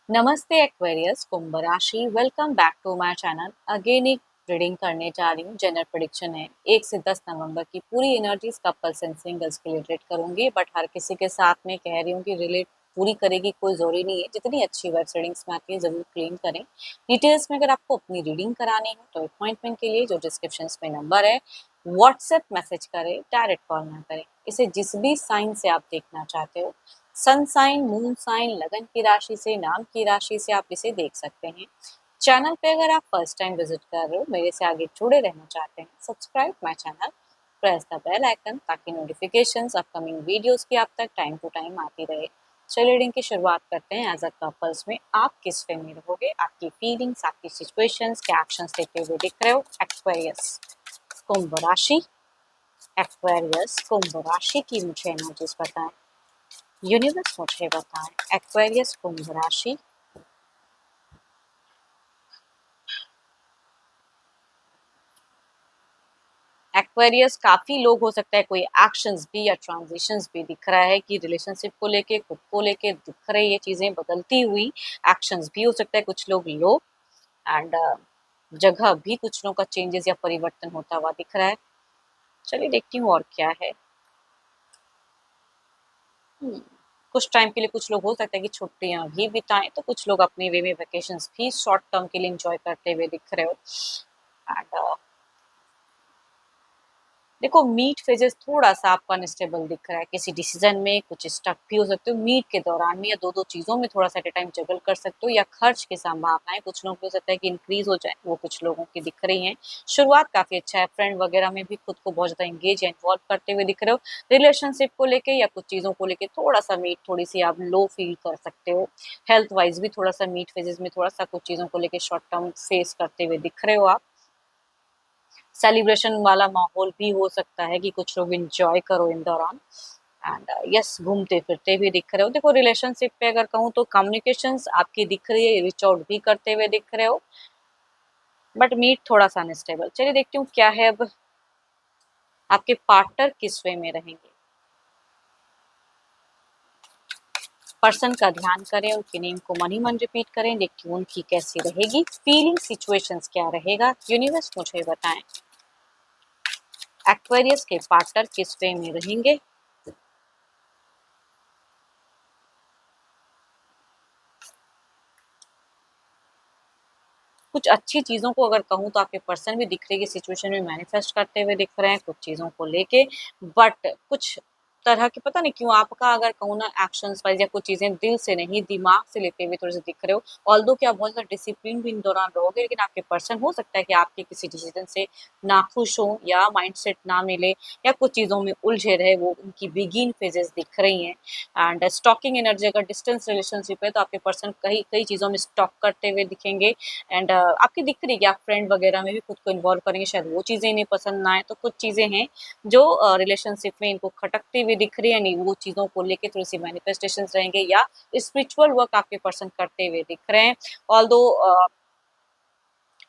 नमस्ते एक्वेरियस कुंभ राशि, welcome back to my channel. Again एक रीडिंग करने जा रही हूँ। जनरल प्रेडिक्शन है 1 से 10 नवंबर की पूरी एनर्जीज कपल्स एंड सिंगल्स के रिलेटेड करूंगी, बट हर किसी के साथ में कह रही हूँ कि रिलेट पूरी करेगी कोई जरूरी नहीं है। जितनी अच्छी वर्ड्स रीडिंग्स में आती है जरूर क्लेम करें। डिटेल्स में अगर आपको अपनी रीडिंग करानी हो तो अपॉइंटमेंट के लिए जो डिस्क्रिप्शन में नंबर है व्हाट्सएप मैसेज करें, डायरेक्ट कॉल ना करें। इसे जिस भी साइन से आप देखना चाहते हो, सन साइन, मून साइन, लगन की राशि से, नाम की राशि से आप इसे देख सकते हैं। चैनल पे अगर आप फर्स्ट टाइम विजिट कर रहे हो, मेरे से आगे जुड़े रहना चाहते हैं, subscribe my channel, press the bell icon ताकि नोटिफिकेशंस अपकमिंग वीडियोस की आप तक टाइम टू टाइम आती रहे। चलिए रीडिंग की शुरुआत करते हैं। एज अ कपल्स में आप किस वे में रहोगे, आपकी फीलिंग्स, आपकी सिचुएशंस, क्या एक्शंस लेते हुए दिख रहे हो। एक्वेरियस कुंभ राशि, एक्वेरियस कुंभ राशि की मुझे एनर्जीज बताएं। यूनिवर्स मुझे बताएं। एक्वेरियस कुंभ राशि, एक्वेरियस काफी लोग हो सकता है कोई एक्शंस भी या ट्रांजिशंस भी दिख रहा है कि रिलेशनशिप को लेके, खुद को लेके दिख रही ये चीजें बदलती हुई। एक्शंस भी हो सकता है कुछ लोग लो, एंड जगह भी कुछ लोगों का चेंजेस या परिवर्तन होता हुआ दिख रहा है। चलिए देखती हूँ और क्या है। कुछ टाइम के लिए कुछ लोग हो सकता है कि छुट्टियां भी बिताएं, तो कुछ लोग अपने वे में वेकेशंस भी शॉर्ट टर्म के लिए एंजॉय करते हुए दिख रहे हो। एंड देखो, मीट फेजेस थोड़ा सा आपका अनस्टेबल दिख रहा है किसी डिसीजन में, कुछ स्टक भी हो सकते हो मीट के दौरान में, या दो दो चीजों में थोड़ा सा एट टाइम जगल कर सकते हो, या खर्च की संभावनाएं कुछ लोगों को हो सकता है कि इंक्रीज हो जाए, वो कुछ लोगों की दिख रही हैं। शुरुआत काफी अच्छा है, फ्रेंड वगैरह में भी खुद को बहुत ज्यादा एंगेज या इन्वॉल्व करते हुए दिख रहे हो। रिलेशनशिप को लेके या कुछ चीजों को लेके थोड़ा सा मीट, थोड़ी सी आप लो फील कर सकते हो। हेल्थ वाइज भी थोड़ा सा मीट फेजेस में थोड़ा सा कुछ चीजों को लेके शॉर्ट टर्म फेस करते हुए दिख रहे हो आप। सेलिब्रेशन वाला माहौल भी हो सकता है कि कुछ लोग इंजॉय करो इन दौरान। एंड यस, घूमते फिरते भी दिख रहे हो। देखो, रिलेशनशिप पे अगर कहूँ तो कम्युनिकेशंस आपकी दिख रही है, रीच आउट भी करते हुए दिख रहे हो, बट मीट थोड़ा सा अनस्टेबल। चलिए देखती हूँ क्या है अब। आपके पार्टनर किस वे में रहेंगे, पर्सन का ध्यान करें, उनके नेम को मन ही मन रिपीट करें। देखती हूँ उनकी कैसी रहेगी फीलिंग, सिचुएशंस क्या रहेगा। यूनिवर्स मुझे बताएं, एक्वेरियस के पार्टनर किस वे में रहेंगे। कुछ अच्छी चीज़ों को अगर कहूँ तो आपके पर्सन भी दिख रही है सिचुएशन में मैनिफेस्ट करते हुए दिख रहे हैं कुछ चीज़ों को लेके, बट कुछ तरह की पता नहीं क्यों आपका अगर कहूँ ना एक्शंस वाइज या कुछ चीज़ें दिल से नहीं दिमाग से लेते हुए थोड़े से दिख रहे हो। ऑल्दो कि आप बहुत ज़्यादा डिसिप्लिन भी इन दौरान रहोगे, लेकिन आपके पर्सन हो सकता है कि आपके किसी डिसीजन से नाखुश हो या माइंडसेट ना मिले या कुछ चीज़ों में उलझे रहे, वो उनकी बिगिन फेजेस दिख रही हैं। एंड स्टॉकिंग एनर्जी, अगर डिस्टेंस रिलेशनशिप है तो आपके पर्सन कई कई चीज़ों में स्टॉक करते हुए दिखेंगे। एंड आपकी दिख रही है कि आप फ्रेंड वगैरह में भी खुद को इन्वॉल्व करेंगे, शायद वो चीज़ें इन्हें पसंद ना आए। तो कुछ चीज़ें हैं जो रिलेशनशिप में इनको खटकती हुई दिख रही है, नहीं वो चीज़ों को लेके थोड़ी सी मैनिफेस्टेशंस रहेंगे, या स्पिरिचुअल वर्क आपके पर्सन करते हुए दिख रहे हैं। ऑल्दो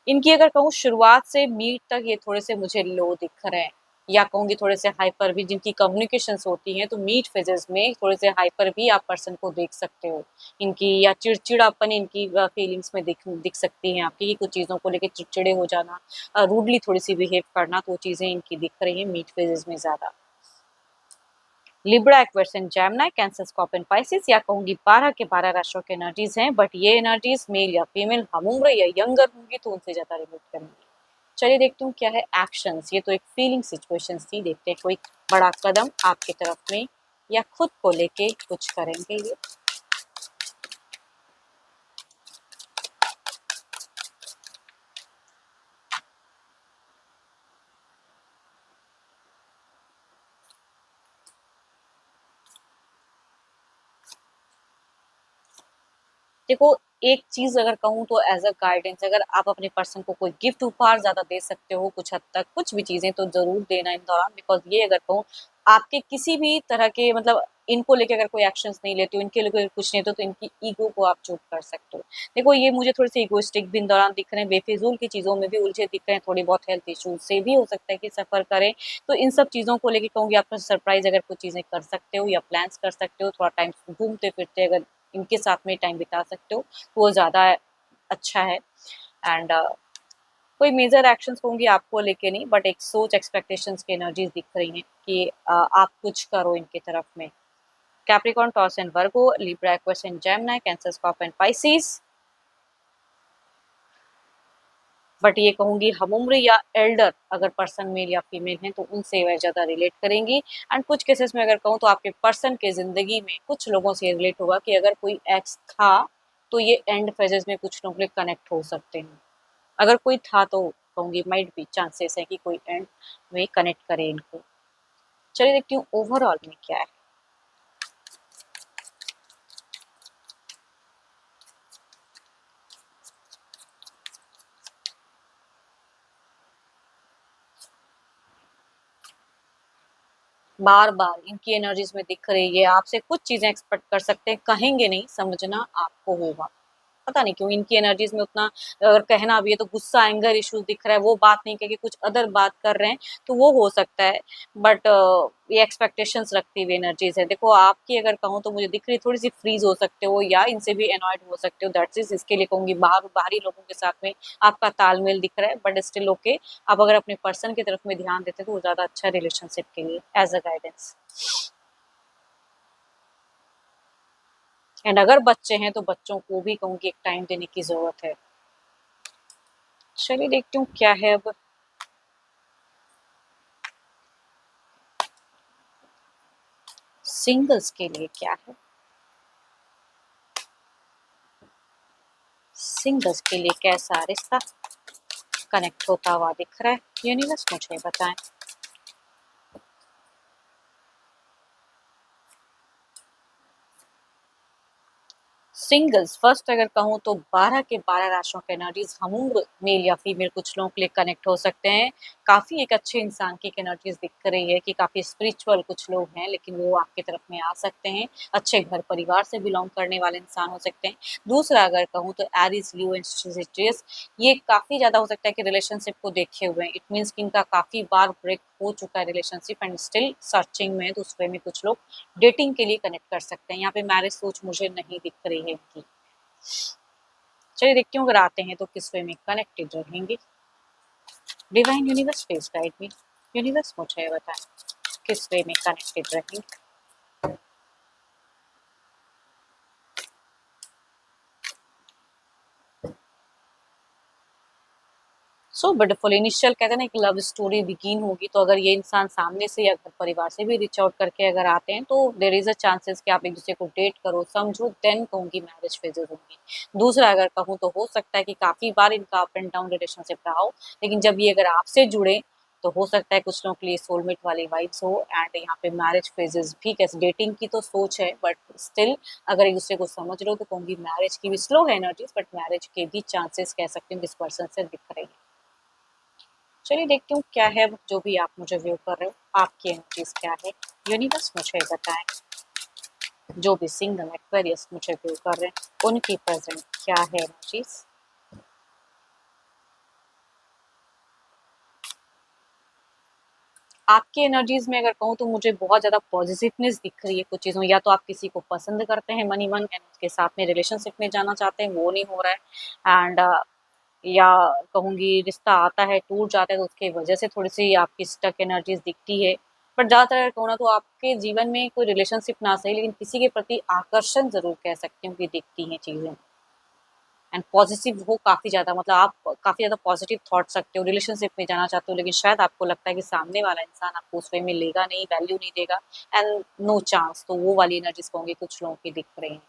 इनकी अगर कहूँ शुरुआत से मीट तक ये थोड़े से मुझे लो दिख रहे हैं, या कहूँगी थोड़े से हाइपर भी, जिनकी कम्युनिकेशंस होती हैं तो मीट फेजेस में थोड़े से हाइपर भी आप पर्सन को देख सकते हो इनकी, या चिड़चिड़ापन इनकी फीलिंग्स में दिख दिख सकती हैं आपकी, कि कुछ चीज़ों को लेके चिड़चिड़े हो जाना, रूडली थोड़ी सी बिहेव करना, तो वो चीज़ें इनकी दिख रही हैं मीट फेजेस में ज़्यादा। Libra, Aquarius and Gemini, cancer, scorpion, Pisces, या कहूंगी 12 के 12 राशियों के एनर्जीज हैं, बट ये एनर्जीज मेल या फीमेल, हम उम्र या यंगर होंगी तो उनसे ज्यादा रिलेट करेंगे। चलिए देखती हूँ क्या है एक्शंस। ये तो एक फीलिंग सिचुएशन थी, देखते हैं कोई बड़ा कदम आपकी तरफ में या खुद को लेके कुछ करेंगे ये। देखो, एक चीज अगर कहूँ तो एज अ गाइडेंस, अगर आप अपने पर्सन को कोई गिफ्ट उपहार ज्यादा दे सकते हो, कुछ हद तक कुछ भी चीजें तो जरूर देना इन दौरान, बिकॉज ये अगर कहूँ आपके किसी भी तरह के मतलब इनको लेके अगर कोई एक्शंस नहीं लेते हो, इनके लिए कुछ नहीं तो इनकी ईगो को आप चोट कर सकते हो। देखो, ये मुझे थोड़े से इगोइस्टिक भी इन दौरान दिख रहे हैं, बेफिजूल की चीजों में भी उलझे दिख रहे हैं, थोड़ी बहुत हेल्थ इश्यूज से भी हो सकता है कि सफर करें। तो इन सब चीजों को लेके कहूँगी, आप सरप्राइज अगर कुछ चीजें कर सकते हो या प्लान्स कर सकते हो, थोड़ा टाइम घूमते फिरते अगर इनके साथ में टाइम बिता सकते हो तो वो ज़्यादा अच्छा है। एंड कोई मेजर एक्शंस होंगी आपको लेके नहीं, बट एक सोच एक्सपेक्टेशंस की एनर्जीज दिख रही हैं कि आप कुछ करो इनकी तरफ में। Capricorn, taurus and Virgo, Libra, Aquarius and Gemini, cancer, Scorpio and Pisces. But ये कहूंगी हम उम्र या एल्डर अगर पर्सन मेल या फीमेल हैं तो उनसे वह ज़्यादा रिलेट करेंगी। एंड कुछ केसेस में अगर कहूँ तो आपके पर्सन के ज़िंदगी में कुछ लोगों से रिलेट होगा कि अगर कोई एक्स था तो ये एंड फेजेस में कुछ लोगों के कनेक्ट हो सकते हैं। अगर कोई था तो कहूँगी माइट भी चांसेस है कि कोई एंड में कनेक्ट करे इनको। चलिए देखती हूँ ओवरऑल में क्या है। बार बार इनकी एनर्जीज में दिख रही है, आपसे कुछ चीजें एक्सपेक्ट कर सकते हैं, कहेंगे नहीं, समझना आपको होगा। पता नहीं क्यों इनकी एनर्जीज में उतना, अगर कहना भी है तो गुस्सा, एंगर इश्यूज दिख रहा है, वो बात नहीं कह के कुछ अदर बात कर रहे हैं तो वो हो सकता है। बट ये एक्सपेक्टेशंस रखती हुई एनर्जीज है। देखो आपकी अगर कहूँ तो मुझे दिख रही थोड़ी सी फ्रीज हो सकते हो या इनसे भी अनॉयड हो सकते हो, दैट्स इज इसके लिए कहूंगी बाहरी लोगों के साथ में आपका तालमेल दिख रहा है, बट स्टिल ओके। आप अगर अपने पर्सन की तरफ में ध्यान देते तो वो ज्यादा अच्छा रिलेशनशिप के लिए एज अ गाइडेंस। एंड अगर बच्चे हैं तो बच्चों को भी कहूंगी एक टाइम देने की जरूरत है। चलिए देखती हूँ क्या है अब। सिंगल्स के लिए क्या है, सिंगल्स के लिए कैसा रिश्ता कनेक्ट होता हुआ दिख रहा है, यूनिवर्स मुझे बताएं। सिंगल्स फर्स्ट अगर कहूँ तो 12 के 12 राशियों के एनर्जीज हम मेल या फीमेल कुछ लोगों के लिए कनेक्ट हो सकते हैं। काफी एक अच्छे इंसान की एनर्जीज दिख रही है कि काफी स्पिरिचुअल कुछ लोग हैं, लेकिन वो आपकी तरफ में आ सकते हैं। अच्छे घर परिवार से बिलोंग करने वाले इंसान हो सकते हैं। दूसरा अगर कहूँ तो एरीज, लियो एंड सेजिटेरियस, ये काफी ज्यादा हो सकता है कि रिलेशनशिप को देखे हुए हैं। इट मीन्स कि इनका काफी बार ब्रेक हो चुका है रिलेशनशिप एंड स्टिल सर्चिंग में, तो उस वे में कुछ लोग डेटिंग के लिए कनेक्ट कर सकते हैं। यहाँ पे मैरिज सोच मुझे नहीं दिख रही है इनकी। चलिए देखती हूँ अगर आते हैं तो किस वे में कनेक्टेड रहेंगे। Divine universe please guide me, universe मुझे बताएं किस वे में कनेक्टेड रहेंगे। सो ब्यूटीफुल, इनिशियल कहते हैं ना एक लव स्टोरी बिगिन होगी, तो अगर ये इंसान सामने से या घर परिवार से भी रीच आउट करके अगर आते हैं तो देर इज अ चांसेस कि आप एक दूसरे को डेट करो, समझो, देन कहूंगी मैरिज फेजेस होंगी। दूसरा अगर कहूँ तो हो सकता है कि काफी बार इनका अप एंड डाउन रिलेशनशिप रहा हो, लेकिन जब ये अगर आपसे जुड़े तो हो सकता है कुछ लोगों के लिए सोलमेट वाली वाइब्स हो। एंड यहाँ पे मैरिज फेजेस भी, कैसे डेटिंग की तो सोच है बट स्टिल अगर एक दूसरे को समझ रहे हो तो कहूंगी मैरिज की भी स्लो है एनर्जीज, बट मैरिज के भी चांसेस कह सकते हैं जिस पर्सन से दिख रही है। चलिए देखती हूँ क्या है जो भी आप मुझे व्यू कर रहे हो, आपकी एनर्जीज क्या है, यूनिवर्स मुझे बताएं। जो भी सिंगल एक्वेरियस मुझे व्यू कर रहे हैं उनकी प्रेजेंट क्या है एनर्जीज। आपकी एनर्जीज में अगर कहूँ तो मुझे बहुत ज्यादा पॉजिटिवनेस दिख रही है कुछ चीजों, या तो आप किसी को पसंद करते हैं मनी मन एंड उसके साथ में रिलेशनशिप में जाना चाहते हैं, वो नहीं हो रहा है। एंड या कहूंगी रिश्ता आता है टूट जाता है तो उसकी वजह से थोड़ी सी आपकी स्टक एनर्जीज दिखती है। बट ज्यादातर अगर कहूँ ना तो आपके जीवन में कोई रिलेशनशिप ना सही लेकिन किसी के प्रति आकर्षण जरूर कह सकती हूँ कि दिखती हैं चीजें। एंड पॉजिटिव हो काफी ज्यादा, मतलब आप काफी ज्यादा पॉजिटिव थॉट रखते हो, रिलेशनशिप में जाना चाहते हो, लेकिन शायद आपको लगता है कि सामने वाला इंसान आपको उस वे में लेगा नहीं, वैल्यू नहीं देगा एंड नो चांस, तो वो वाली एनर्जीज कहूंगी कुछ लोगों की दिख रही है।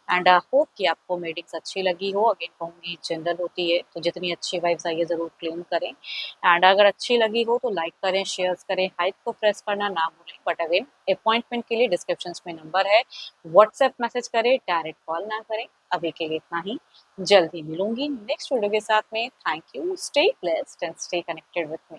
एंड होप कि आपको मीटिंग्स अच्छी लगी हो। अगेन कहूँगी जनरल होती है तो जितनी अच्छी वाइब्स आई है ज़रूर क्लेम करें। एंड अगर अच्छी लगी हो तो लाइक करें, शेयर करें, हाइप को प्रेस करना ना भूलें। बट अगेन अपॉइंटमेंट के लिए डिस्क्रिप्शन में नंबर है, व्हाट्सएप मैसेज करें, डायरेक्ट कॉल ना करें। अभी के लिए इतना ही, जल्द ही मिलूंगी नेक्स्ट वीडियो के साथ में। Thank you, stay blessed and stay connected with me.